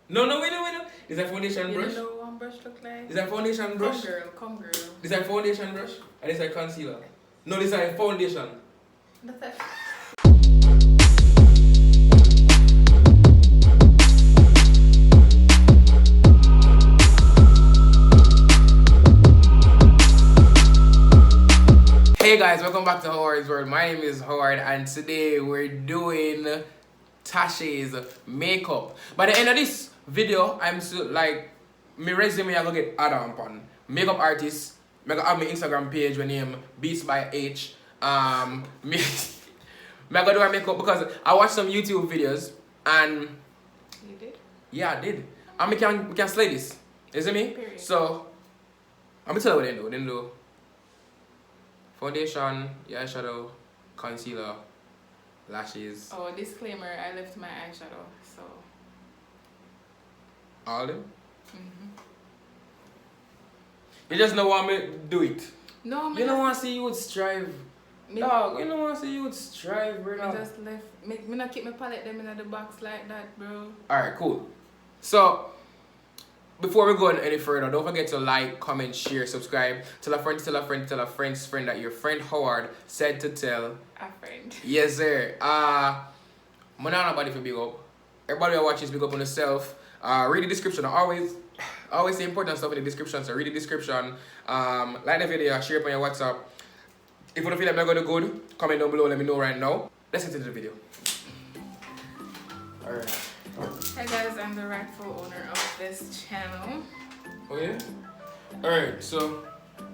No, wait. Is that foundation You brush? don't know what one brush look like? Is that foundation brush? Come girl. Is that foundation brush? And is that concealer? No, this is foundation. That's it. Hey guys, welcome back to Howard's World. My name is Howard and today we're doing Tasha's makeup. By the end of this video, I'm so like my resume I gonna get added upon. Makeup artist. I gonna have my Instagram page with name Beats by H. Me I gonna do my makeup because I watched some YouTube videos and You did? yeah I did. And we can slay this. You see me? Period. So I'm gonna tell you what they do. They do foundation, eyeshadow, concealer, lashes. Oh, disclaimer, I left my eyeshadow, so. All them? You just don't want me to do it. No, You don't want to see you would strive. Dog, you don't want to see you would strive, I brother. just left. Me not keep my palette them in the box like that, bro. Alright, cool. So, before we go any further, don't forget to like, comment, share, subscribe. Tell a friend, tell a friend, tell a friend's friend that your friend Howard said to tell. A friend. Yes, sir. I'm not nobody for big up. Everybody who watches big up on yourself. Read the description. I always say important stuff in the description. So read the description. Like the video, share it on your WhatsApp. If you don't feel like I'm gonna good, comment down below. Let me know right now. Let's get into the video. Alright. Hey guys, I'm the rightful owner of this channel. Oh yeah? Alright, so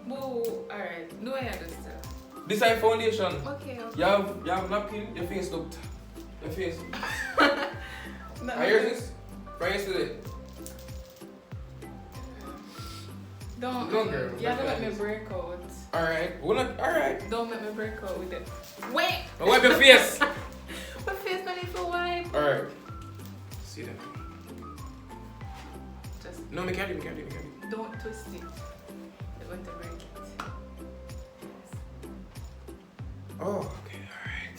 Whoa, alright. Do I have this stuff? this is foundation. Okay. You have napkin, your face looked. Your face. No, I hear this from yesterday. Don't. No, girl. Yeah, don't let me break out. Alright. Alright. Don't let me break out with it. Wait! Now wipe your face. My face not need to wipe. Alright. See that. Just No, me can't do. don't twist it. I want to break it. Oh, okay, alright.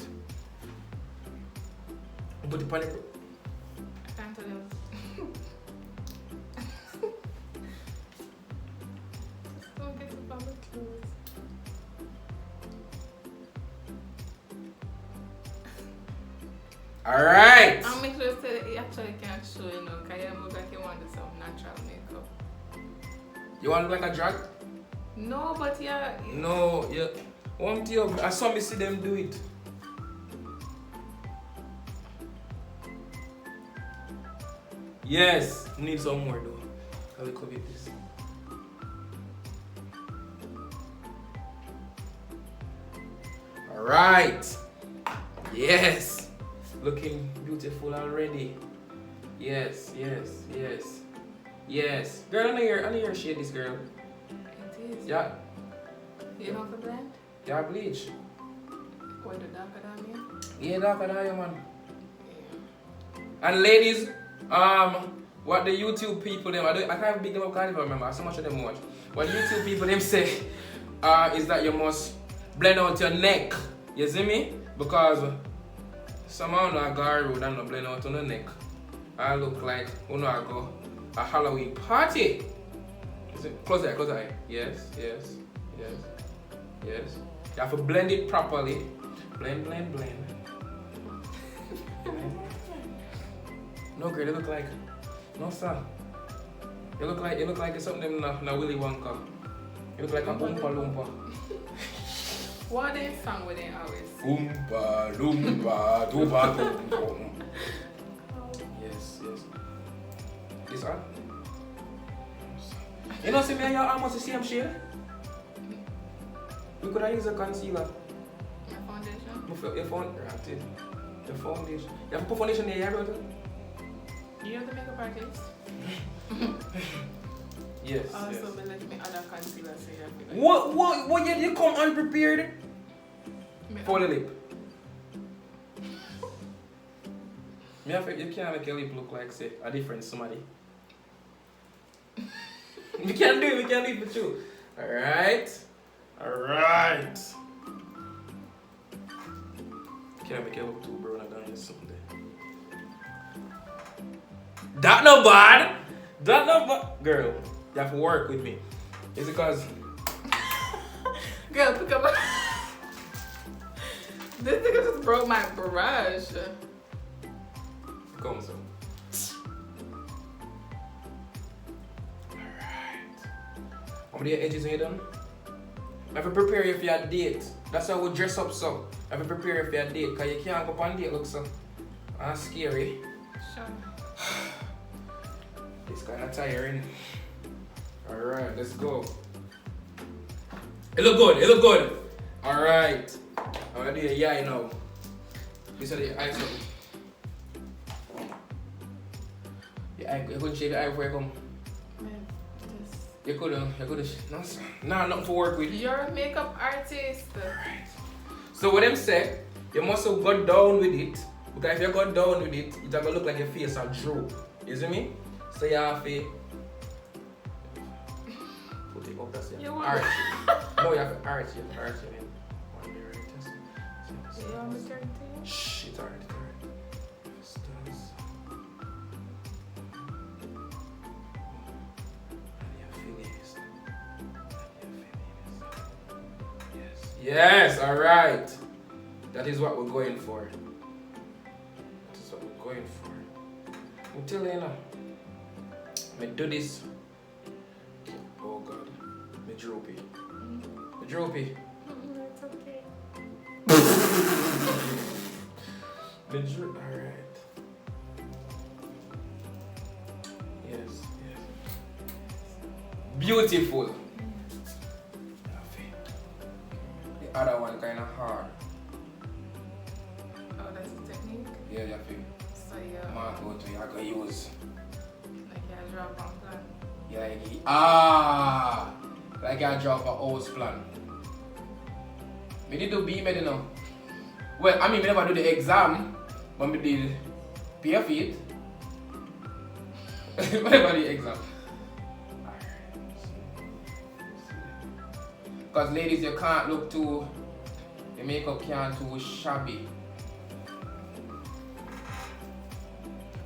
Put the panic. I can't tell you. Just don't get the public clothes. Alright. I'll make sure that you actually can't show, you know, because you look like you want to do some natural makeup. You want to look like a drag? No, but yeah. No, yeah. One thing, I saw me see them do it. Yes, need some more though. I will cover this. Alright. Yes. Looking beautiful already. Yes. Girl, I know your shade this girl. It is. Yeah. You know the blend? Yeah, bleach. Or the darker than me? Yeah, darker than you, man. Yeah. And ladies, what the YouTube people them, I can't big them up, can't even remember. So much of them watch. What YouTube people them say, is that you must blend out your neck. You see me? Because somehow no go road and no blend out on the neck. I look like I go a Halloween party. Close the eye. Yes. You have to blend it properly. Blend. No girl, you look like no sir. You look like it's something na Willy Wonka. You look like a Oompa Loompa. What they song with they always? Oompa Loompa Doopa Doom. Yes. This one? You know see me and you almost the same shade? You could have used a concealer. My foundation? Your foundation. You have to put foundation in your hair, brother? You have the makeup artist? Yes. Also, but let me add a concealer so you have to. What you come unprepared? For the lip. You can't make your lip look like say a different somebody. We can't do it for you. Alright. Can't make it look too brown again someday. That no bad. That no bad. Girl, you have to work with me. It's because Girl, pick up. This nigga just broke my brush. come so. How many edges are you done? I have to prepare you for your date. That's how we dress up so. I have to prepare you for your date because you can't go on date look so. That's scary. Sure. It's kind of tiring. Alright, let's go. It look good, it look good. Alright. I'm gonna do your eye now. This is the eye something. Your eye, you couldn't shave your eye before you come. Man, You couldn't, no, nah, nothing for work with. you're a makeup artist. Alright. So what them say, you must have got down with it. Because if you got down with it, it's gonna look like your face a droop. You see me? So you have to put it up, that's it. You want- Arch it. No, you have to arch it. Arch it in. One day, right? Just- You want me to turn to you? Shh, it's alright, it's alright. Just does. And you feel this. And you feel this. Yes. Yes, alright. That is what we're going for. That is what we're going for. I'm telling you now. Me do this. Oh God. Me droopy. Me droopy. It's okay. Me droop. Alright. Yes, yes. Beautiful. The other one kind of hard. Oh, that's the technique? Yeah, you feel. So yeah. Mark go to you, I can use. Like yeah, drop on plan. Yeah, like I drop a house plan. Me did do B med, you know. Well, I mean, me never do the exam, but me did pay for it. Me never do the exam. Because ladies, you can't look too, the makeup can't too shabby.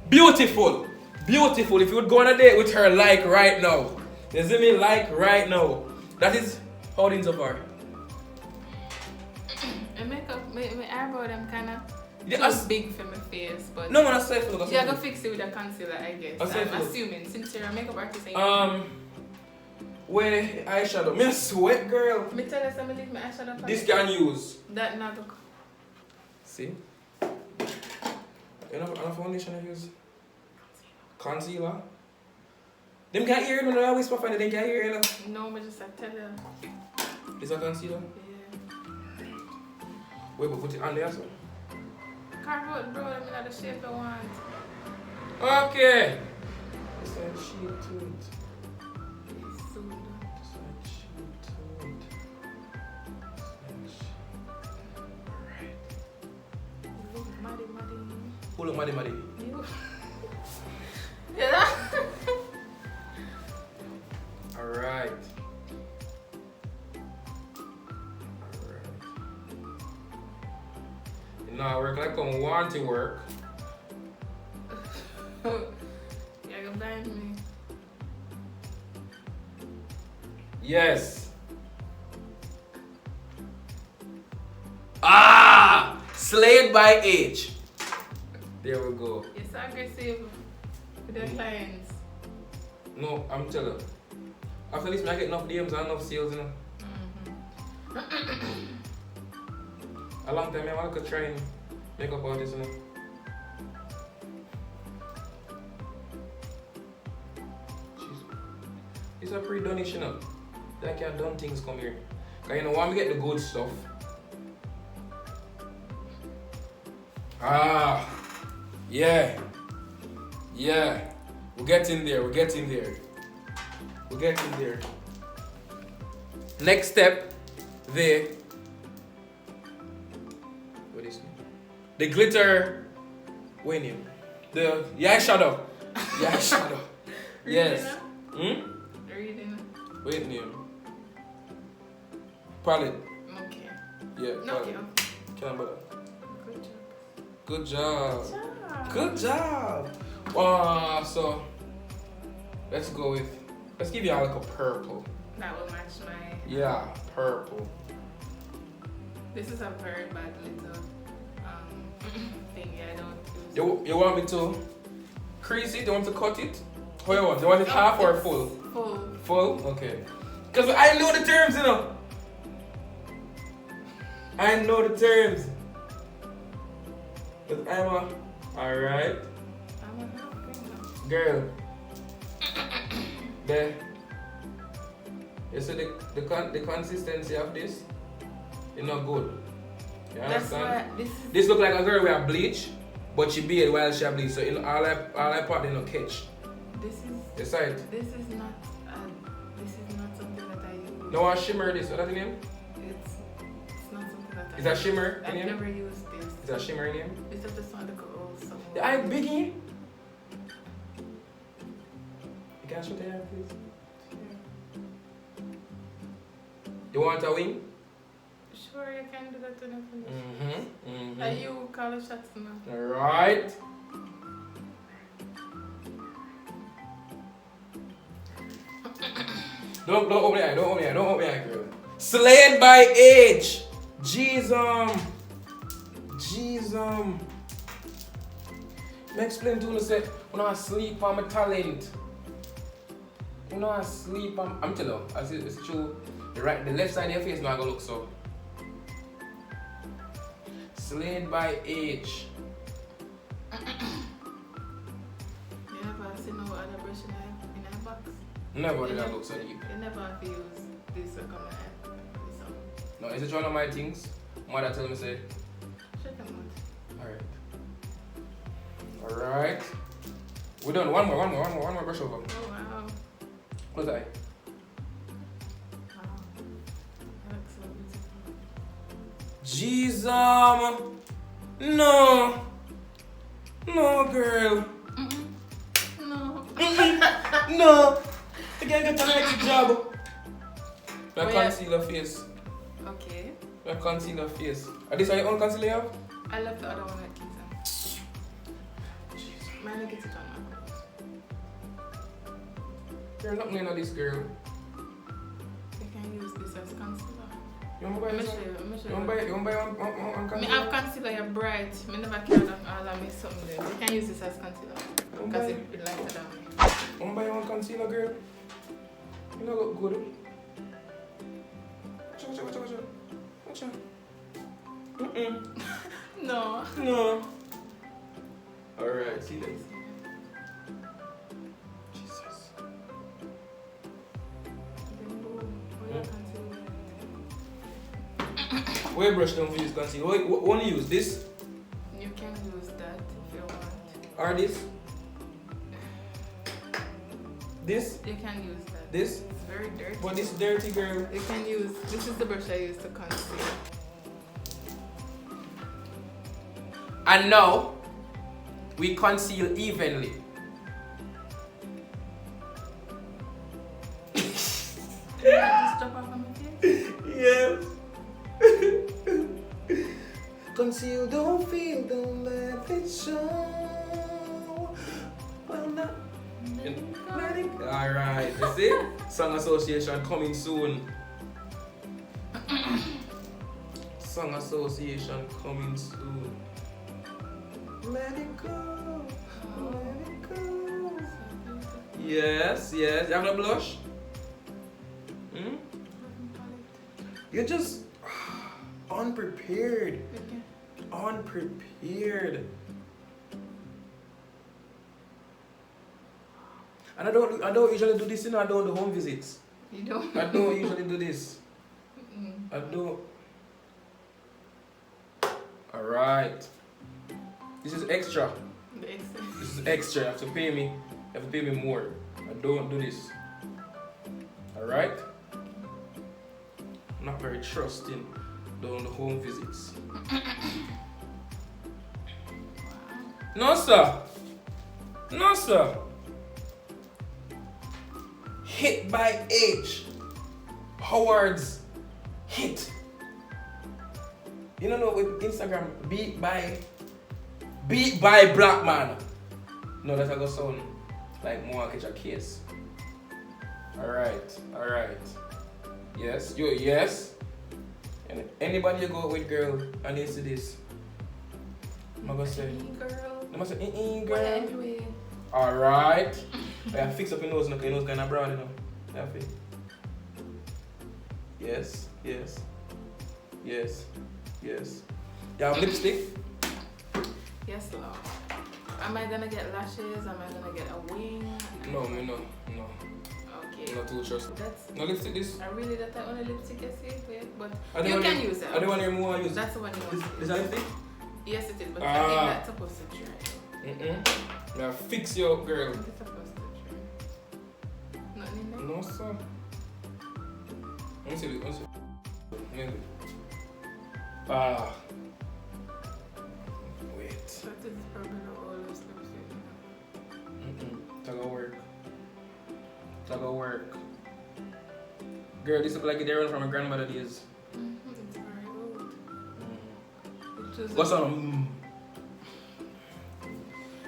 Beautiful! Beautiful. If you would go on a date with her like right now. You see me like right now. That is how things so far. And makeup, my eyebrow them kind of Yeah, too big for my face, but no man, I say for yeah, I go fix it with a concealer, I guess. I say I'm for- assuming since you're a makeup artist. Where eyeshadow? Me a sweat girl. Me tell us I'm gonna leave my eyeshadow palette. This can use. That not go. See? Enough foundation I use. Concealer. Them can't hear it when I whisper for them, they can't hear it. No, me just I tell you. Is that concealer? Yeah. Wait, but put it on there so. Carve out, bro. I mean, not the shape I want. Okay. Just like sheet to it. Soon. Just like sheet to it. Just like sheet. Alright. You look muddy. Who look muddy? You. Yeah. Alright. Now work like I want to work. Yeah, you blind me. Yes. Ah! Slayed by age. There we go. You're so aggressive with your clients. No, I'm telling you. After this, I get enough DMs and enough sales, you know. A long time, I want to try and makeup artist, you know. Jeez. It's a pre-donation, you know. Like you done things come here. Cause you know, when we get the good stuff. Ah, yeah. Yeah. We're getting there, we're getting there. We're getting there. Next step, what is it? The glitter, what name? The eyeshadow. The eyeshadow. Yes. Reading. Wait name. Palette. Okay. Yeah, No, palette. okay. Can't bother. Good job. Good job. Good job. So let's go with, let's give you like a purple. That will match my. Yeah, purple. This is a very bad little thing. I don't use. You want me to crease it? You want to cut it? How you want? You want it half or full? Full. Full? Okay. Because I know the terms, you know. I know the terms. Because I'm a... Alright. I'm a Girl. There. You see the consistency of this? It's not good. You understand? This look like a girl with a bleach, but she beard while she bleach. So in all I part in no catch. This is. Decide. This is not something that I use. No, I shimmer this. What's that name? It's not something that I. Is that shimmer in I've him? never used this. Is that shimmer in him? It's just want to go somewhere. The eye biggie. You can show the hair, please. You want a wing? Sure, you can do that when I finish. Mm-hmm. Are you call the shots now? Alright. Don't open the eye, don't open the eye, girl. Slayed by age. Jesus. Me explain to you, say, when I sleep on my talent. When I sleep on, I'm telling you, it's true. The left side of your face not gonna look so. Slayed by age. You never seen no other brush in a box? Never did I look so deep. You never have to use this to come and No, is it one of my things? Mother tell me say. Check them out. Alright. We're done. One more brush over. Oh wow. Close the eye. Wow. That looks so beautiful. Jesus. No. No, girl. No. No. You can't get a next job. Now Oh, yeah. concealer face. Okay. Now concealer face. Are these your own concealer you have? I left the other one at Kingston. Mine gets it on my clothes. You're not playing on this, girl. You can use this as concealer. You want to buy Let me this? show you. You want to buy one Me concealer? have concealer, you're bright. Me never care that all I make something there. You can use this as concealer. Because it lighter than me. You want to buy one concealer, girl? You don't look good. Watch out. No. No. Alright, see this. Jesus. Where brush down for this concealer? What want to use? This? You can use that if you want. Or this? This? You can use that. This? It's very dirty. But this dirty, girl. You can use, this is the brush I use to conceal. And now, we conceal evenly. Just drop off on my face? Yes. Conceal, don't feel, don't let it show. Well, not. Let it go. Alright, you see? Song Association coming soon. Song Association coming soon. Let it go. Let it go. Yes. You have no blush? Hmm? You're just unprepared. Okay. Unprepared. And I don't usually do this, you know. I don't do home visits. You don't? I don't usually do this. Mm. I don't. Alright. This is extra. The extra. This is extra. You have to pay me. You have to pay me more. I don't do this. Alright? I'm not very trusting doing the home visits. No, sir. No, sir. Hit by age. Howard's hit. You don't know with Instagram, beat by black man. No, that's a good sound. Like more catch a case. Alright. Yes, yes. And anybody you go with, girl, and you see this, I'm gonna say, girl. I'm gonna say, girl. Well, anyway. Alright. I fix up your nose, your nose kind of brown, you know. Happy. Yes. You have lipstick? Yes, love. Am I gonna get lashes? Am I gonna get a wing? No. Okay. Not too trust. That's. No lipstick this? I really that I only lipstick I see it, but I don't you want can you- use it. I don't want to remove use. That's the one you want. Is that lipstick? Yes, it is, but I think that's supposed to dry. Now fix your girl. It's supposed to dry. Nothing in there? No, sir. Let me see. Wait. That is probably the oldest lipstick. That go work. Girl, this look like it run from my grandmother days. It's very old. What's on?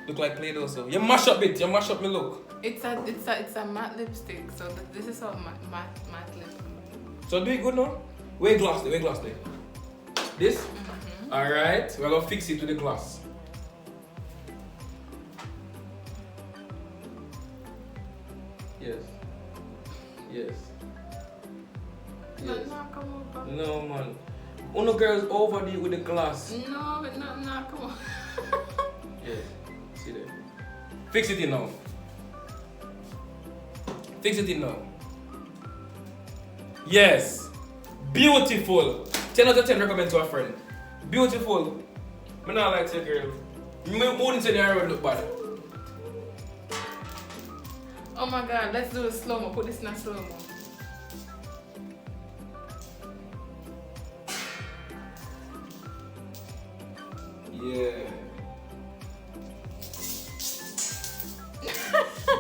Look like Play-Doh, so you mash up it. You mash up me look. It's a matte lipstick, so this is how matte lip. So do it good now. Where gloss there? This. All right. We're gonna fix it to the gloss. Yes. No, come on. No, man. Uno girls over you with the glass. No, come on. Yes. See there. Fix it in now. Yes. Beautiful. 10 out of 10 recommend to a friend. Beautiful. I not like to girl. I wouldn't say they look bad. Oh my god, let's do a slow-mo. Put this in a slow-mo.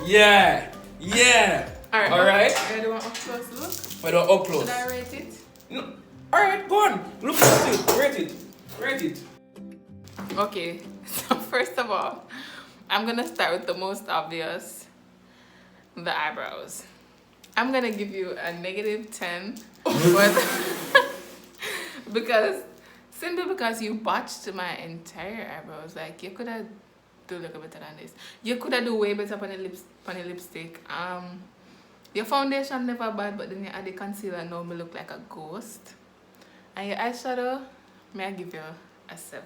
Yeah. Alright. I don't want up close look. I don't up close. Should I rate it? No. Alright, go on. Look at it. Rate it. Okay, so first of all, I'm gonna start with the most obvious, the eyebrows. I'm gonna give you a -10, but simply because you botched my entire eyebrows. Like you could have do a little better than this. You could have do way better on the lipstick. Your foundation never bad, but then you add the concealer, now me look like a ghost. And your eyeshadow, may I give you a 7.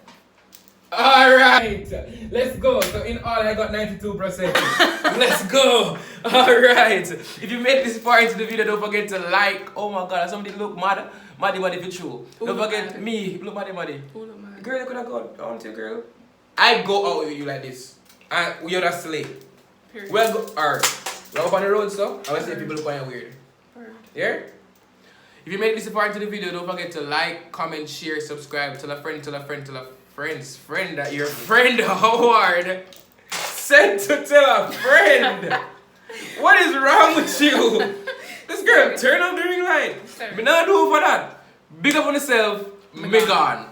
Alright, let's go. So in all I got 92%. Let's go. Alright. If you made this far into the video, don't forget to like. Oh my god, somebody look mad. Maddy for true. Don't forget me. Look maddy. Girl, you could have gone. I want you, girl. I go out with you like this. And you're that slay. Period. We're up on the road, so I will say people look kind of weird. Yeah? If you made this far into the video, don't forget to like, comment, share, subscribe. Tell a friend that your friend Howard said to tell a friend. What is wrong with you? This girl, turn on the ring light. Me not do for that. Big up on yourself. Me gone.